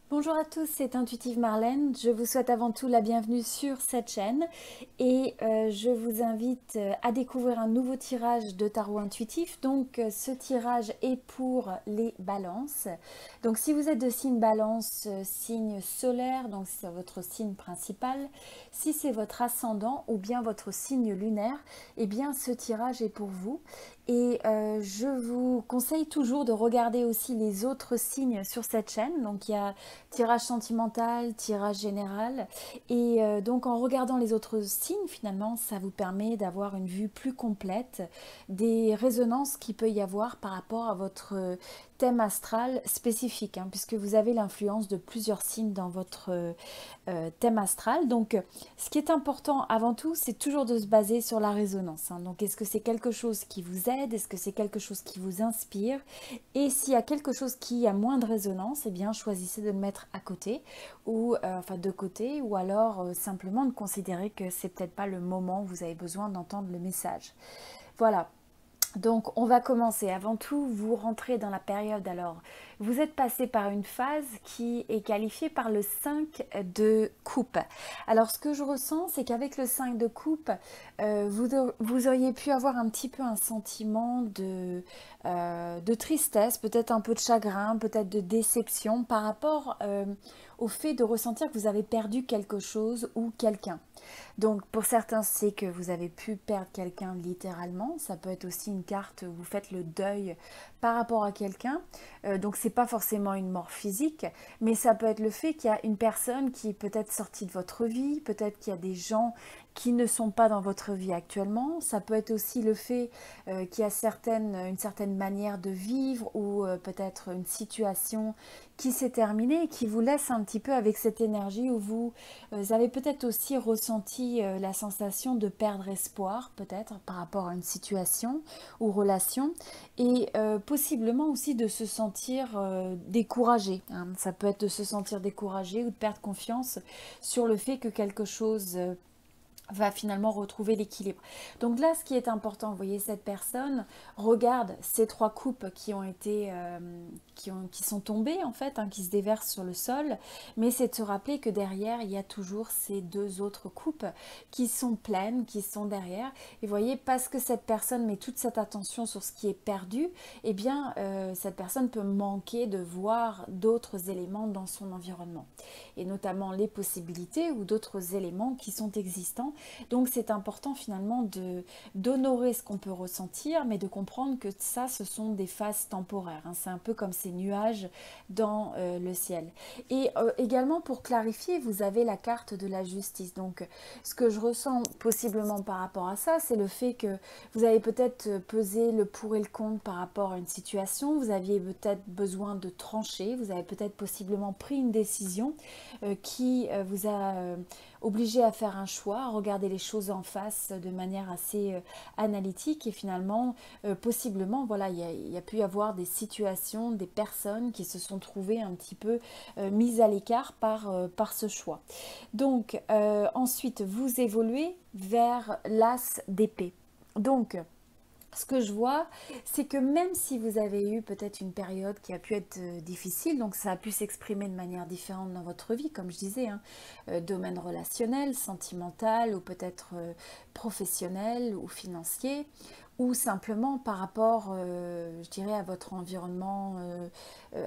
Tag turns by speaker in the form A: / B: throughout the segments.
A: Bonjour à tous, c'est Intuitive Marlène. Je vous souhaite avant tout la bienvenue sur cette chaîne et je vous invite à découvrir un nouveau tirage de tarot intuitif. Donc ce tirage est pour les balances. Donc si vous êtes de signe balance, signe solaire, donc c'est votre signe principal. Si c'est votre ascendant ou bien votre signe lunaire, eh bien ce tirage est pour vous. Et je vous conseille toujours de regarder aussi les autres signes sur cette chaîne. Donc il y a tirage sentimental, tirage général. Et donc en regardant les autres signes, finalement, ça vous permet d'avoir une vue plus complète des résonances qu'il peut y avoir par rapport à votre thème astral spécifique, hein, puisque vous avez l'influence de plusieurs signes dans votre thème astral. Donc ce qui est important avant tout, c'est toujours de se baser sur la résonance, hein. Donc est-ce que c'est quelque chose qui vous aide? Est-ce que c'est quelque chose qui vous inspire? Et s'il y a quelque chose qui a moins de résonance, eh bien choisissez de le mettre à côté ou enfin de côté, ou alors simplement de considérer que c'est peut-être pas le moment où vous avez besoin d'entendre le message. Voilà. Donc on va commencer. Avant tout, vous rentrez dans la période. Alors, vous êtes passé par une phase qui est qualifiée par le 5 de coupe. Alors ce que je ressens, c'est qu'avec le 5 de coupe, vous auriez pu avoir un petit peu un sentiment de tristesse, peut-être un peu de chagrin, peut-être de déception par rapport au fait de ressentir que vous avez perdu quelque chose ou quelqu'un. Donc pour certains, c'est que vous avez pu perdre quelqu'un littéralement. Ça peut être aussi une carte où vous faites le deuil par rapport à quelqu'un. Donc c'est pas forcément une mort physique, mais ça peut être le fait qu'il y a une personne qui est peut-être sortie de votre vie, peut-être qu'il y a des gens qui ne sont pas dans votre vie actuellement. Ça peut être aussi le fait qu'il y a une certaine manière de vivre ou peut-être une situation qui s'est terminée et qui vous laisse un petit peu avec cette énergie où vous avez peut-être aussi ressenti la sensation de perdre espoir, peut-être par rapport à une situation ou relation, et possiblement aussi de se sentir découragé, hein. Ça peut être de se sentir découragé ou de perdre confiance sur le fait que quelque chose va finalement retrouver l'équilibre. Donc là, ce qui est important, vous voyez, cette personne regarde ces trois coupes qui ont été, qui sont tombées en fait, hein, qui se déversent sur le sol, mais c'est de se rappeler que derrière, il y a toujours ces deux autres coupes qui sont pleines, qui sont derrière. Et vous voyez, parce que cette personne met toute cette attention sur ce qui est perdu, eh bien, cette personne peut manquer de voir d'autres éléments dans son environnement, et notamment les possibilités ou d'autres éléments qui sont existants. Donc c'est important finalement d'honorer ce qu'on peut ressentir, mais de comprendre que ça, ce sont des phases temporaires, hein. C'est un peu comme ces nuages dans le ciel. Et également pour clarifier, vous avez la carte de la justice. Donc ce que je ressens possiblement par rapport à ça, c'est le fait que vous avez peut-être pesé le pour et le contre par rapport à une situation, vous aviez peut-être besoin de trancher, vous avez peut-être possiblement pris une décision qui vous a obligé à faire un choix, à regarder les choses en face de manière assez analytique, et finalement, possiblement, voilà, il y a pu y avoir des situations, des personnes qui se sont trouvées un petit peu mises à l'écart par ce choix. Donc, ensuite, vous évoluez vers l'as d'épée. Donc, ce que je vois, c'est que même si vous avez eu peut-être une période qui a pu être difficile, donc ça a pu s'exprimer de manière différente dans votre vie, comme je disais, hein, domaine relationnel, sentimental ou peut-être professionnel ou financier, ou simplement par rapport, je dirais, à votre environnement,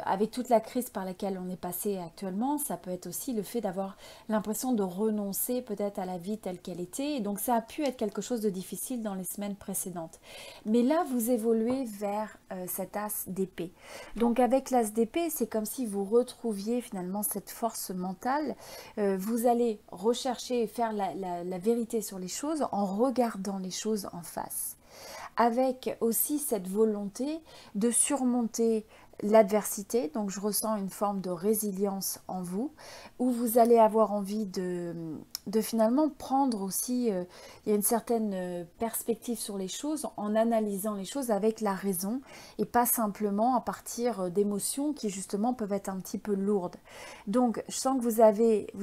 A: avec toute la crise par laquelle on est passé actuellement. Ça peut être aussi le fait d'avoir l'impression de renoncer peut-être à la vie telle qu'elle était, et donc ça a pu être quelque chose de difficile dans les semaines précédentes. Mais là, vous évoluez vers cet as d'épée. Donc avec l'as d'épée, c'est comme si vous retrouviez finalement cette force mentale. Vous allez rechercher et faire la vérité sur les choses en regardant les choses en face, avec aussi cette volonté de surmonter l'adversité. Donc je ressens une forme de résilience en vous, où vous allez avoir envie de finalement prendre aussi, il y a une certaine perspective sur les choses en analysant les choses avec la raison et pas simplement à partir d'émotions qui justement peuvent être un petit peu lourdes. Donc je sens que vous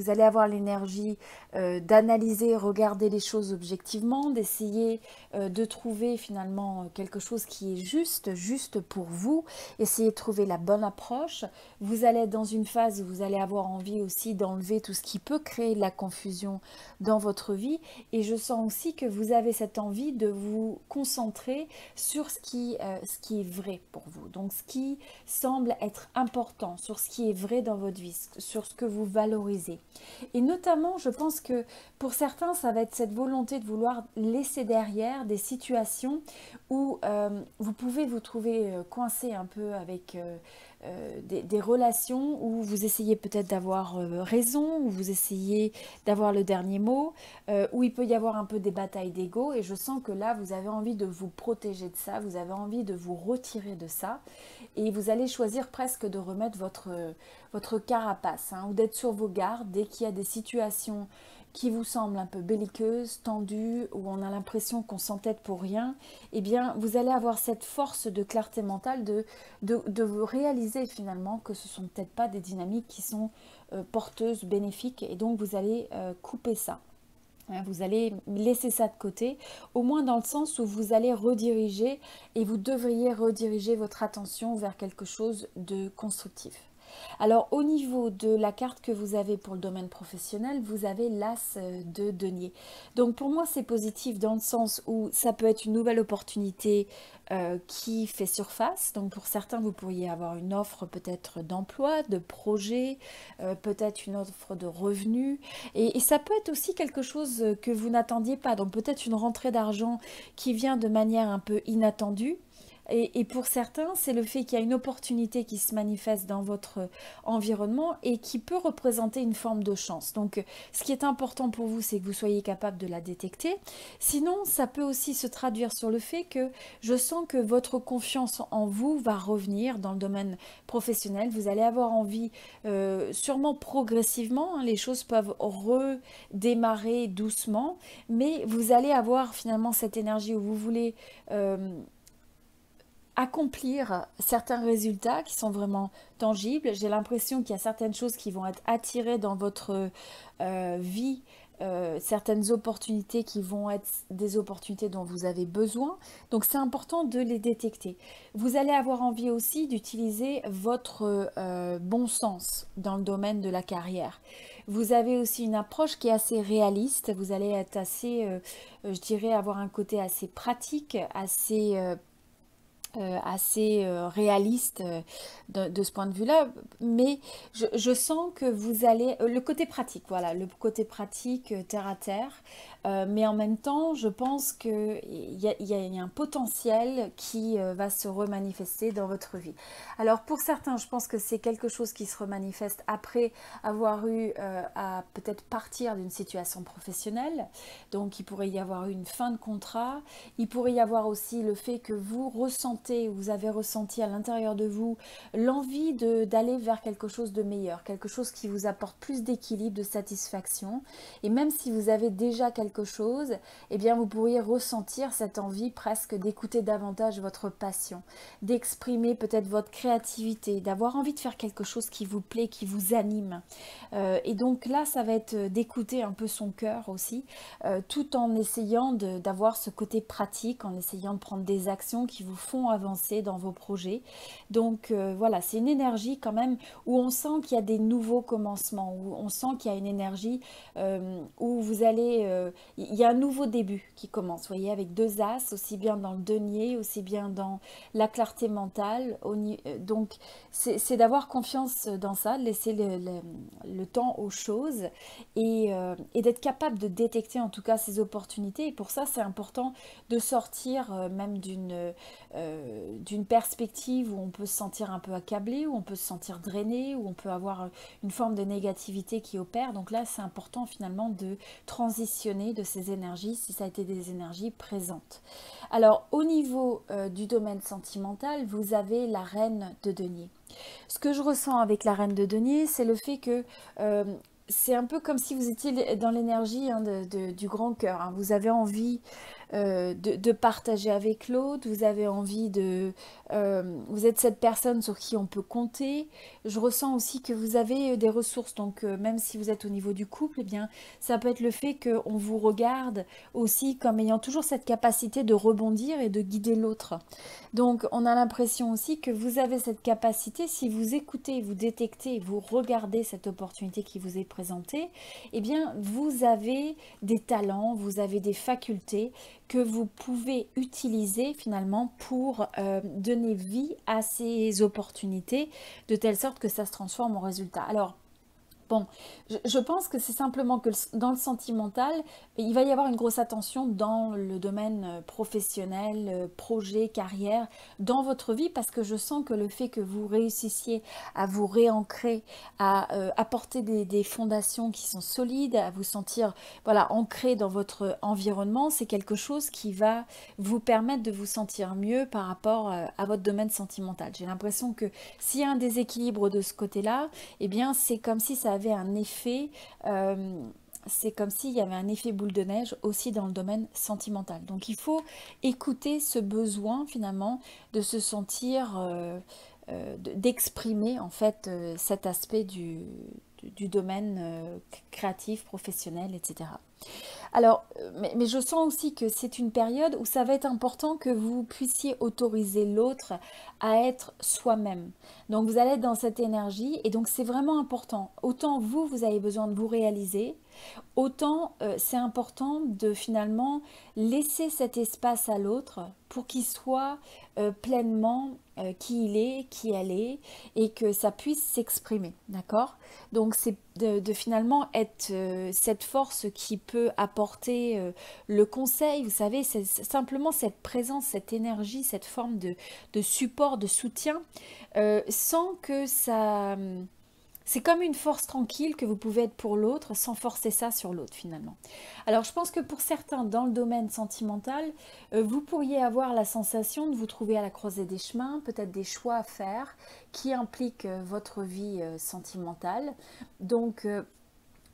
A: allez avoir l'énergie d'analyser, regarder les choses objectivement, d'essayer de trouver finalement quelque chose qui est juste pour vous, essayer de trouver la bonne approche. Vous allez être dans une phase où vous allez avoir envie aussi d'enlever tout ce qui peut créer de la confusion dans votre vie, et je sens aussi que vous avez cette envie de vous concentrer sur ce qui est vrai pour vous, donc ce qui semble être important, sur ce qui est vrai dans votre vie, sur ce que vous valorisez. Et notamment, je pense que pour certains, ça va être cette volonté de vouloir laisser derrière des situations où vous pouvez vous trouver coincé un peu avec des relations où vous essayez peut-être d'avoir raison, où vous essayez d'avoir le dernier mot, où il peut y avoir un peu des batailles d'ego, et je sens que là, vous avez envie de vous protéger de ça, vous avez envie de vous retirer de ça, et vous allez choisir presque de remettre votre carapace, hein, ou d'être sur vos gardes dès qu'il y a des situations qui vous semblent un peu belliqueuses, tendues, où on a l'impression qu'on s'entête pour rien. Eh bien, vous allez avoir cette force de clarté mentale de vous réaliser finalement que ce ne sont peut-être pas des dynamiques qui sont porteuses, bénéfiques, et donc vous allez couper ça. Vous allez laisser ça de côté, au moins dans le sens où vous allez rediriger, et vous devriez rediriger votre attention vers quelque chose de constructif. Alors au niveau de la carte que vous avez pour le domaine professionnel, vous avez l'as de denier. Donc pour moi c'est positif dans le sens où ça peut être une nouvelle opportunité qui fait surface. Donc pour certains vous pourriez avoir une offre peut-être d'emploi, de projet, peut-être une offre de revenus, et ça peut être aussi quelque chose que vous n'attendiez pas. Donc peut-être une rentrée d'argent qui vient de manière un peu inattendue. Et pour certains, c'est le fait qu'il y a une opportunité qui se manifeste dans votre environnement et qui peut représenter une forme de chance. Donc, ce qui est important pour vous, c'est que vous soyez capable de la détecter. Sinon, ça peut aussi se traduire sur le fait que je sens que votre confiance en vous va revenir dans le domaine professionnel. Vous allez avoir envie, sûrement progressivement, hein, les choses peuvent redémarrer doucement, mais vous allez avoir finalement cette énergie où vous voulez accomplir certains résultats qui sont vraiment tangibles. J'ai l'impression qu'il y a certaines choses qui vont être attirées dans votre vie, certaines opportunités qui vont être des opportunités dont vous avez besoin. Donc c'est important de les détecter. Vous allez avoir envie aussi d'utiliser votre bon sens dans le domaine de la carrière. Vous avez aussi une approche qui est assez réaliste. Vous allez être assez, je dirais, avoir un côté assez pratique, assez réaliste de ce point de vue-là, mais je sens que vous allez, le côté pratique, voilà, le côté pratique, terre à terre, mais en même temps, je pense qu'il y a un potentiel qui va se remanifester dans votre vie. Alors pour certains, je pense que c'est quelque chose qui se remanifeste après avoir eu à peut-être partir d'une situation professionnelle, donc il pourrait y avoir une fin de contrat, il pourrait y avoir aussi le fait que vous vous avez ressenti à l'intérieur de vous l'envie d'aller vers quelque chose de meilleur, quelque chose qui vous apporte plus d'équilibre, de satisfaction. Et même si vous avez déjà quelque chose, eh bien vous pourriez ressentir cette envie presque d'écouter davantage votre passion, d'exprimer peut-être votre créativité, d'avoir envie de faire quelque chose qui vous plaît, qui vous anime. Et donc là, ça va être d'écouter un peu son cœur aussi, tout en essayant d'avoir ce côté pratique, en essayant de prendre des actions qui vous font avancer dans vos projets. Donc voilà, c'est une énergie quand même où on sent qu'il y a des nouveaux commencements, où on sent qu'il y a une énergie où vous allez... il y a un nouveau début qui commence, vous voyez, avec deux as, aussi bien dans le denier, aussi bien dans la clarté mentale. Donc c'est d'avoir confiance dans ça, de laisser le temps aux choses et d'être capable de détecter en tout cas ces opportunités. Et pour ça, c'est important de sortir même d'une perspective où on peut se sentir un peu accablé, où on peut se sentir drainé, où on peut avoir une forme de négativité qui opère. Donc là, c'est important finalement de transitionner de ces énergies si ça a été des énergies présentes. Alors, au niveau du domaine sentimental, vous avez la reine de denier. Ce que je ressens avec la reine de denier, c'est le fait que c'est un peu comme si vous étiez dans l'énergie hein, du grand cœur. Hein. Vous avez envie de partager avec l'autre, vous avez envie vous êtes cette personne sur qui on peut compter. Je ressens aussi que vous avez des ressources, donc même si vous êtes au niveau du couple, eh bien, ça peut être le fait qu'on vous regarde aussi comme ayant toujours cette capacité de rebondir et de guider l'autre. Donc on a l'impression aussi que vous avez cette capacité, si vous écoutez, vous détectez, vous regardez cette opportunité qui vous est présentée, eh bien vous avez des talents, vous avez des facultés que vous pouvez utiliser finalement pour donner vie à ces opportunités de telle sorte que ça se transforme en résultat. Alors, bon, je pense que c'est simplement que dans le sentimental, il va y avoir une grosse attention dans le domaine professionnel, projet, carrière, dans votre vie, parce que je sens que le fait que vous réussissiez à vous réancrer, à apporter des fondations qui sont solides, à vous sentir voilà, ancré dans votre environnement, c'est quelque chose qui va vous permettre de vous sentir mieux par rapport à votre domaine sentimental. J'ai l'impression que s'il y a un déséquilibre de ce côté-là, eh bien c'est comme si ça avait un effet, c'est comme s'il y avait un effet boule de neige aussi dans le domaine sentimental. Donc il faut écouter ce besoin finalement de se sentir, d'exprimer en fait cet aspect du domaine créatif, professionnel, etc. Alors, mais je sens aussi que c'est une période où ça va être important que vous puissiez autoriser l'autre à être soi-même. Donc, vous allez être dans cette énergie et donc c'est vraiment important. Autant vous, vous avez besoin de vous réaliser, autant c'est important de finalement laisser cet espace à l'autre pour qu'il soit pleinement qui il est, qui elle est, et que ça puisse s'exprimer, d'accord? Donc c'est de finalement être cette force qui peut apporter le conseil, vous savez, c'est simplement cette présence, cette énergie, cette forme de support, de soutien, sans que ça... C'est comme une force tranquille que vous pouvez être pour l'autre sans forcer ça sur l'autre finalement. Alors je pense que pour certains dans le domaine sentimental, vous pourriez avoir la sensation de vous trouver à la croisée des chemins, peut-être des choix à faire qui impliquent votre vie sentimentale. Donc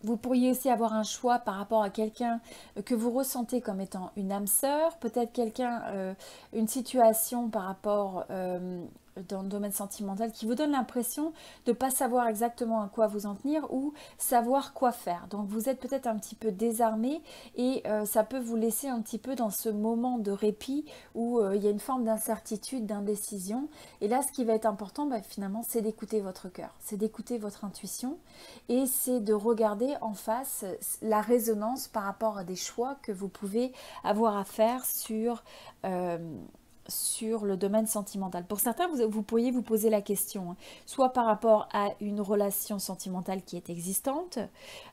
A: vous pourriez aussi avoir un choix par rapport à quelqu'un que vous ressentez comme étant une âme sœur, peut-être quelqu'un, une situation par rapport dans le domaine sentimental qui vous donne l'impression de ne pas savoir exactement à quoi vous en tenir ou savoir quoi faire. Donc vous êtes peut-être un petit peu désarmé et ça peut vous laisser un petit peu dans ce moment de répit où il y a une forme d'incertitude, d'indécision. Et là, ce qui va être important, finalement, c'est d'écouter votre cœur, c'est d'écouter votre intuition et c'est de regarder en face la résonance par rapport à des choix que vous pouvez avoir à faire sur le domaine sentimental. Pour certains, vous pourriez vous poser la question, soit par rapport à une relation sentimentale qui est existante,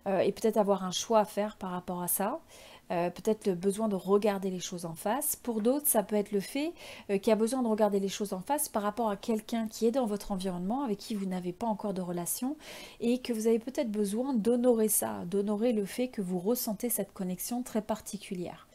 A: et peut-être avoir un choix à faire par rapport à ça, peut-être le besoin de regarder les choses en face. Pour d'autres, ça peut être le fait qu'il y a besoin de regarder les choses en face par rapport à quelqu'un qui est dans votre environnement, avec qui vous n'avez pas encore de relation, et que vous avez peut-être besoin d'honorer ça, d'honorer le fait que vous ressentez cette connexion très particulière.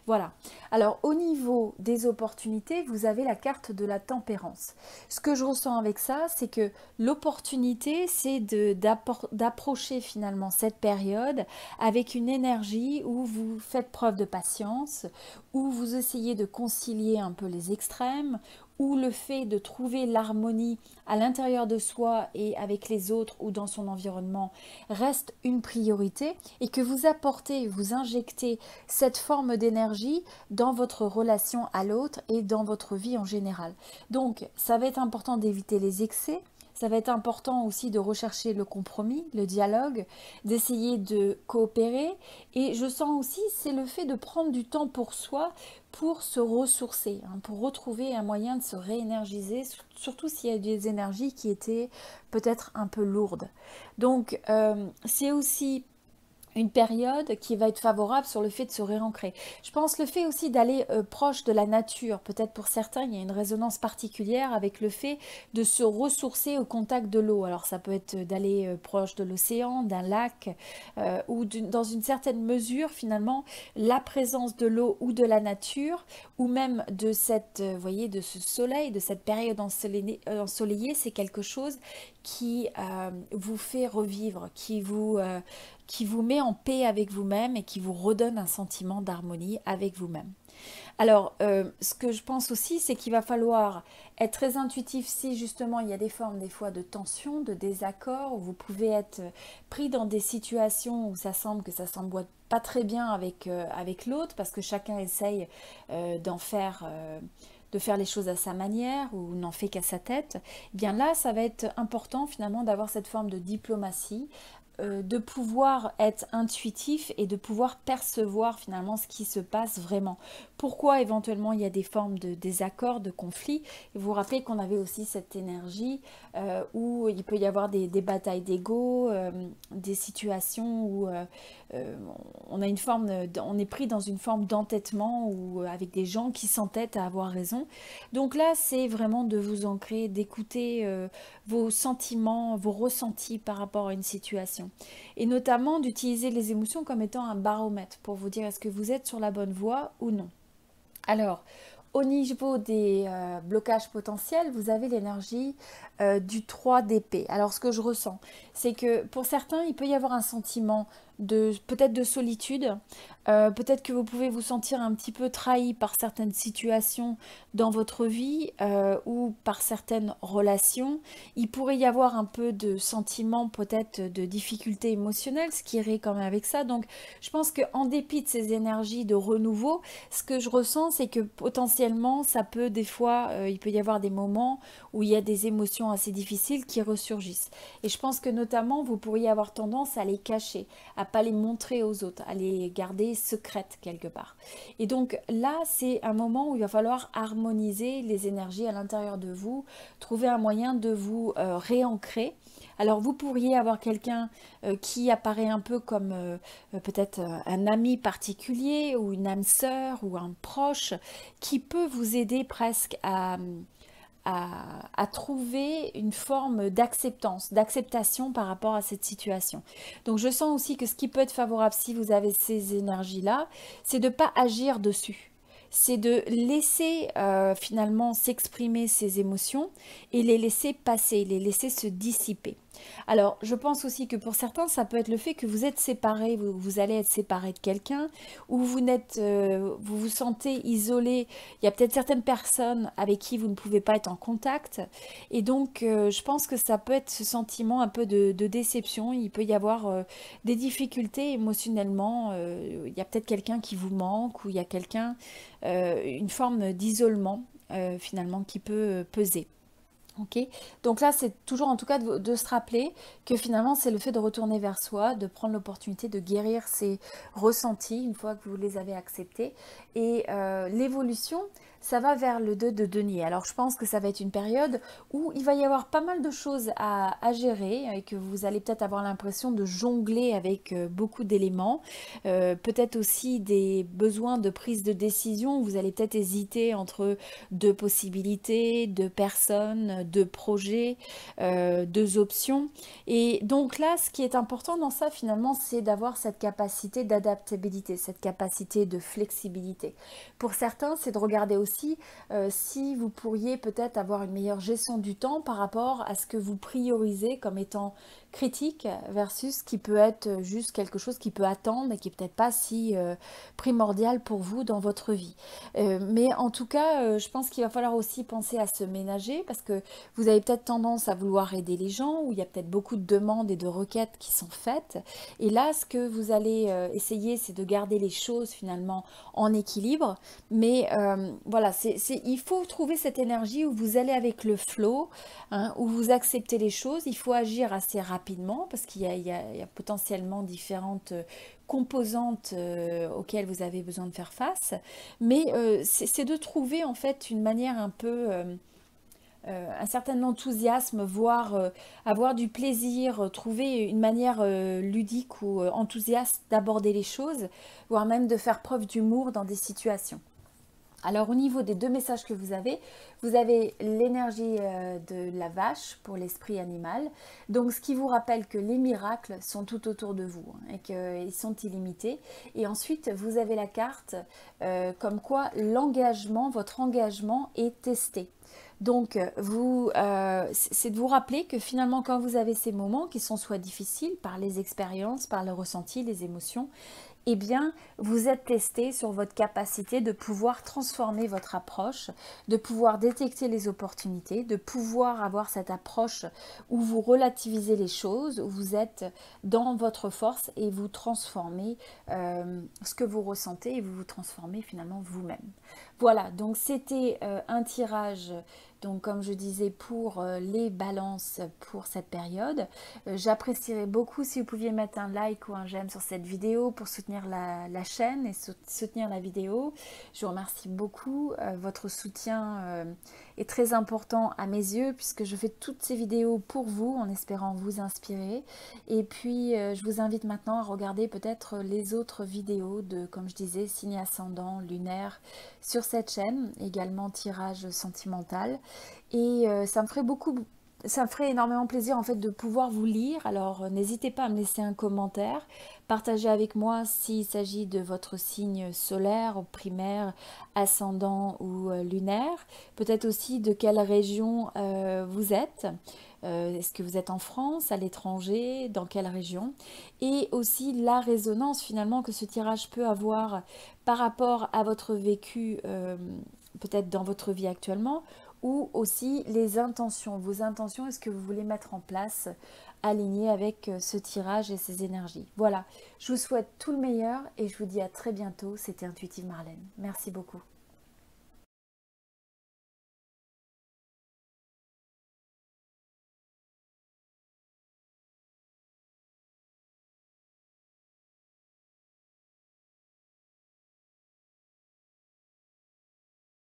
A: Voilà. Alors au niveau des opportunités, vous avez la carte de la tempérance. Ce que je ressens avec ça, c'est que l'opportunité, c'est d'approcher finalement cette période avec une énergie où vous faites preuve de patience, où vous essayez de concilier un peu les extrêmes, où le fait de trouver l'harmonie à l'intérieur de soi et avec les autres ou dans son environnement reste une priorité et que vous apportez, vous injectez cette forme d'énergie dans votre relation à l'autre et dans votre vie en général. Donc, ça va être important d'éviter les excès. Ça va être important aussi de rechercher le compromis, le dialogue, d'essayer de coopérer. Et je sens aussi, c'est le fait de prendre du temps pour soi, pour se ressourcer, pour retrouver un moyen de se réénergiser, surtout s'il y a des énergies qui étaient peut-être un peu lourdes. Donc, c'est aussi une période qui va être favorable sur le fait de se réancrer. Je pense le fait aussi d'aller proche de la nature. Peut-être pour certains, il y a une résonance particulière avec le fait de se ressourcer au contact de l'eau. Alors ça peut être d'aller proche de l'océan, d'un lac, ou dans une certaine mesure, finalement, la présence de l'eau ou de la nature, ou même de cette, voyez, de ce soleil, de cette période ensoleillée, c'est quelque chose qui vous fait revivre, qui vous met en paix avec vous-même et qui vous redonne un sentiment d'harmonie avec vous-même. Alors, ce que je pense aussi, c'est qu'il va falloir être très intuitif si justement il y a des formes des fois de tension, de désaccord, où vous pouvez être pris dans des situations où ça semble que ça s'emboîte pas très bien avec l'autre, parce que chacun essaye d'en faire... de faire les choses à sa manière ou n'en fait qu'à sa tête, eh bien là, ça va être important finalement d'avoir cette forme de diplomatie, de pouvoir être intuitif et de pouvoir percevoir finalement ce qui se passe vraiment. Pourquoi éventuellement il y a des formes de désaccords, de conflits. Et vous vous rappelez qu'on avait aussi cette énergie où il peut y avoir des batailles d'ego, des situations où on a une forme, on est pris dans une forme d'entêtement ou avec des gens qui s'entêtent à avoir raison. Donc là, c'est vraiment de vous ancrer, d'écouter vos sentiments, vos ressentis par rapport à une situation. Et notamment d'utiliser les émotions comme étant un baromètre pour vous dire est-ce que vous êtes sur la bonne voie ou non. Alors, au niveau des blocages potentiels, vous avez l'énergie du 3 d'épée. Alors, ce que je ressens, c'est que pour certains, il peut y avoir un sentiment de peut-être de solitude, peut-être que vous pouvez vous sentir un petit peu trahi par certaines situations dans votre vie ou par certaines relations. Il pourrait y avoir un peu de sentiment peut-être de difficulté émotionnelle, ce qui irait quand même avec ça. Donc je pense qu'en dépit de ces énergies de renouveau, ce que je ressens, c'est que potentiellement, ça peut des fois, il peut y avoir des moments où il y a des émotions assez difficiles qui ressurgissent. Et je pense que notamment, vous pourriez avoir tendance à les cacher, à pas les montrer aux autres, à les garder secrètes quelque part. Et donc là, c'est un moment où il va falloir harmoniser les énergies à l'intérieur de vous, trouver un moyen de vous réancrer. Alors vous pourriez avoir quelqu'un qui apparaît un peu comme peut-être un ami particulier ou une âme sœur ou un proche qui peut vous aider presque à trouver une forme d'acceptance, d'acceptation par rapport à cette situation. Donc je sens aussi que ce qui peut être favorable si vous avez ces énergies-là, c'est de ne pas agir dessus. C'est de laisser finalement s'exprimer ces émotions et les laisser passer, les laisser se dissiper. Alors, je pense aussi que pour certains, ça peut être le fait que vous êtes séparés, vous allez être séparés de quelqu'un, ou vous vous sentez isolé. Il y a peut-être certaines personnes avec qui vous ne pouvez pas être en contact. Et donc, je pense que ça peut être ce sentiment un peu de déception. Il peut y avoir des difficultés émotionnellement. Il y a peut-être quelqu'un qui vous manque, ou il y a une forme d'isolement finalement qui peut peser. Ok, donc là c'est toujours en tout cas de se rappeler que finalement c'est le fait de retourner vers soi, de prendre l'opportunité de guérir ses ressentis une fois que vous les avez acceptés. Et l'évolution, ça va vers le 2 de denier. Alors je pense que ça va être une période où il va y avoir pas mal de choses à gérer et que vous allez peut-être avoir l'impression de jongler avec beaucoup d'éléments. Peut-être aussi des besoins de prise de décision. Vous allez peut-être hésiter entre deux possibilités, deux personnes, deux projets, deux options. Et donc là, ce qui est important dans ça finalement, c'est d'avoir cette capacité d'adaptabilité, cette capacité de flexibilité. Pour certains, c'est de regarder aussi si vous pourriez peut-être avoir une meilleure gestion du temps par rapport à ce que vous priorisez comme étant critique versus ce qui peut être juste quelque chose qui peut attendre et qui est peut-être pas si primordial pour vous dans votre vie. Mais en tout cas, je pense qu'il va falloir aussi penser à se ménager parce que vous avez peut-être tendance à vouloir aider les gens où il y a peut-être beaucoup de demandes et de requêtes qui sont faites. Et là, ce que vous allez essayer, c'est de garder les choses finalement en équilibre. Mais voilà, il faut trouver cette énergie où vous allez avec le flow, hein, où vous acceptez les choses. Il faut agir assez rapidement parce qu'il y a potentiellement différentes composantes auxquelles vous avez besoin de faire face. Mais c'est de trouver en fait une manière un peu un certain enthousiasme, voire avoir du plaisir, trouver une manière ludique ou enthousiaste d'aborder les choses, voire même de faire preuve d'humour dans des situations. Alors au niveau des deux messages que vous avez l'énergie de la vache pour l'esprit animal, donc ce qui vous rappelle que les miracles sont tout autour de vous et qu'ils sont illimités. Et ensuite vous avez la carte comme quoi l'engagement, votre engagement est testé. Donc, c'est de vous rappeler que finalement, quand vous avez ces moments qui sont soit difficiles par les expériences, par le ressenti, les émotions, eh bien, vous êtes testé sur votre capacité de pouvoir transformer votre approche, de pouvoir détecter les opportunités, de pouvoir avoir cette approche où vous relativisez les choses, où vous êtes dans votre force et vous transformez ce que vous ressentez et vous vous transformez finalement vous-même. Voilà, donc c'était un tirage, donc comme je disais, pour les balances pour cette période. J'apprécierais beaucoup si vous pouviez mettre un like ou un j'aime sur cette vidéo pour soutenir la chaîne et soutenir la vidéo. Je vous remercie beaucoup. Votre soutien est très important à mes yeux puisque je fais toutes ces vidéos pour vous en espérant vous inspirer. Et puis je vous invite maintenant à regarder peut-être les autres vidéos de, comme je disais, signe ascendant, lunaire sur cette chaîne, également tirage sentimental. Et ça me ferait énormément plaisir en fait de pouvoir vous lire. Alors n'hésitez pas à me laisser un commentaire, partagez avec moi s'il s'agit de votre signe solaire, primaire, ascendant ou lunaire. Peut-être aussi de quelle région vous êtes. Est-ce que vous êtes en France, à l'étranger, dans quelle région? Et aussi la résonance finalement que ce tirage peut avoir par rapport à votre vécu, peut-être dans votre vie actuellement, ou aussi les intentions. Vos intentions, est-ce que vous voulez mettre en place, alignées avec ce tirage et ces énergies? Voilà, je vous souhaite tout le meilleur et je vous dis à très bientôt. C'était Intuitive Marlène. Merci beaucoup.